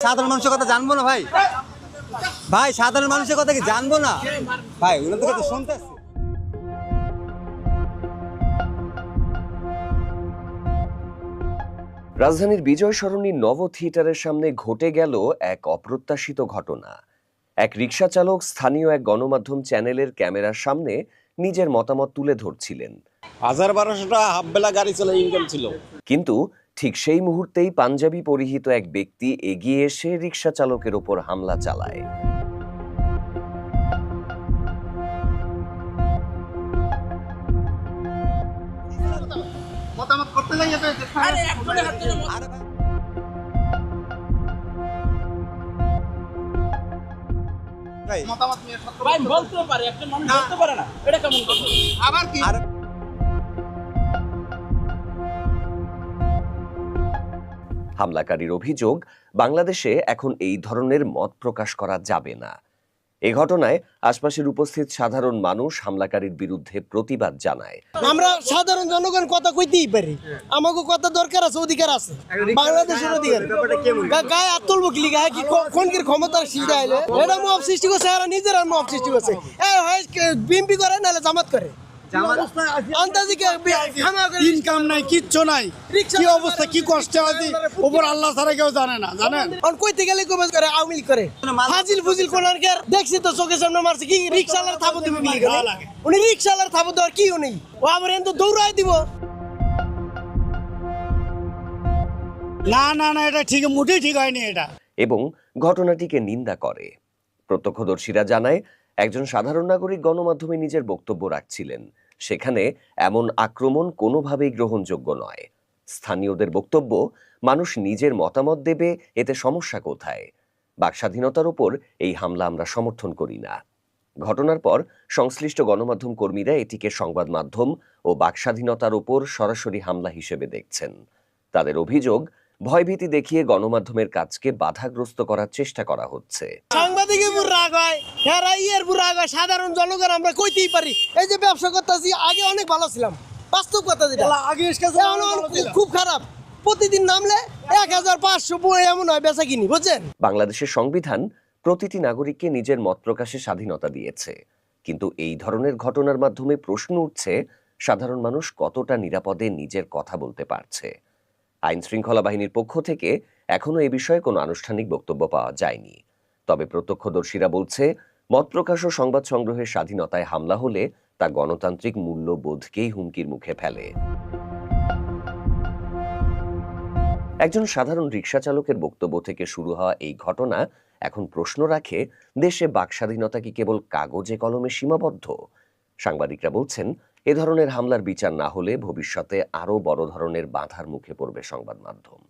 সাধারণ মানুষের কথা জানবো না ভাই? ভাই সাধারণ মানুষের কথা কি জানবো না ভাই? ওনাদের কথা শুনতে আসছি। রাজধানীর বিজয় সরণি নব থিয়েটারের সামনে ঘটে গেল এক অপ্রত্যাশিত ঘটনা। এক রিকশা চালক স্থানীয় এক গণমাধ্যম চ্যানেলের ক্যামেরার সামনে নিজের মতামত তুলে ধরছিলেন। ১,১২০০ হাফ বেলা গাড়ি চলে ইনকাম ছিল। কিন্তু ঠিক সেই মুহূর্তেই পাঞ্জাবি পরিহিত এক ব্যক্তি এগিয়ে এসে রিকশা চালকের ওপর হামলা চালায়। মতামত করতে যাই মতামত নিয়ে ভাই বলতে পারে, একটা মানুষ বলতে পারে না, এটা কেমন কথা? আবার কি হামলাকারীর অভিযোগ, বাংলাদেশে এখন এই ধরনের মত প্রকাশ করা যাবে না। এ ঘটনায় আশপাশের উপস্থিত সাধারণ মানুষ হামলাকারীর বিরুদ্ধে প্রতিবাদ জানায়। আমরা সাধারণ জনগণ কথা কইতেই পারি, আমাকে কথা দরকার আছে, অধিকার আছে, বাংলাদেশের অধিকার। গায়ে হাত তুলবো কি গায়ে কি কোনকির ক্ষমতার সিদ্ধা আইলে এটা মব সৃষ্টি করছে, এরা নিজেরা মব সৃষ্টি করছে। বিএমপি করে নাহলে জামাত করে, ইনকাম নাই, কিচ্ছু নাই, কি অবস্থা, কি কষ্ট আছে উপর আল্লাহ ছাড়া কেউ জানে না। জানেন কইতে গেলে কবে করে আওয়ামী লীগ করে হাজিল ফুজিল কোনার দেখছি তো চোখের সামনে মারছে। কি রিক্সাওয়ালার থাবো দিবে বিলি করে, উনি রিক্সাওয়ালার থাবো দেওয়ার কি উনি, ও আবার এত দৌড়াই দিব। না না না, এটা ঠিক মোটেই ঠিক হয়নি এটা। এবং ঘটনাটিকে নিন্দা করে। প্রত্যক্ষদর্শীরা জানায়, একজন সাধারণ নাগরিক গণমাধ্যমে নিজের বক্তব্য রাখছিলেন, সেখানে এমন আক্রমণ কোনোভাবেই গ্রহণযোগ্য নয়। স্থানীয়দের বক্তব্য, মানুষ নিজের মতামত দেবে, এতে সমস্যা কোথায়? বাকস্বাধীনতার উপর এই হামলা আমরা সমর্থন করি না। ঘটনার পর সংশ্লিষ্ট গণমাধ্যম কর্মীরা এটিকে সংবাদ মাধ্যম ও বাকস্বাধীনতার উপর সরাসরি হামলা হিসেবে দেখছেন। তাদের অভিযোগ, ভয়ভীতি দেখিয়ে গণমাধ্যমের কাজকে বাধাগ্রস্ত করার চেষ্টা করা হচ্ছে। সাংবাদিকের উপর রাগ হয়, এর উপর রাগ হয়, সাধারণ জনগণ আমরা কইতেই পারি। এই যে ব্যবসা করতেছি, আগে অনেক ভালো ছিলাম, বাস্তব কথা যেটা, আগে খুব খারাপ। প্রতিদিন নামলে ১,৫০০ এমন হয় বেচা কিনি, বুঝছেন? বাংলাদেশের সংবিধান প্রতিটি নাগরিককে নিজের মত প্রকাশের স্বাধীনতা দিয়েছে, কিন্তু এই ধরনের ঘটনার মাধ্যমে প্রশ্ন উঠছে, সাধারণ মানুষ কতটা নিরাপদে নিজের কথা বলতে পারছে। আইন শৃঙ্খলা বাহিনীর পক্ষ থেকে এখনো এ বিষয়ে কোনো আনুষ্ঠানিক বক্তব্য পাওয়া যায়নি। তবে প্রত্যক্ষদর্শীরা বলছে, মত প্রকাশ ও সংবাদ সংগ্রহের স্বাধীনতায় হামলা হলে তা গণতান্ত্রিক মূল্যবোধকেই হুমকির মুখে ফেলে। একজন সাধারণ রিকশা চালকের বক্তব্য থেকে শুরু হওয়া এই ঘটনা এখন প্রশ্ন রাখে, দেশে বাকস্বাধীনতা কি কেবল কাগজে কলমে সীমাবদ্ধ? সাংবাদিকরা বলছেন, এ ধরনের হামলার বিচার না হলে ভবিষ্যতে আরও বড় ধরনের বাধার মুখে পড়বে সংবাদ মাধ্যম।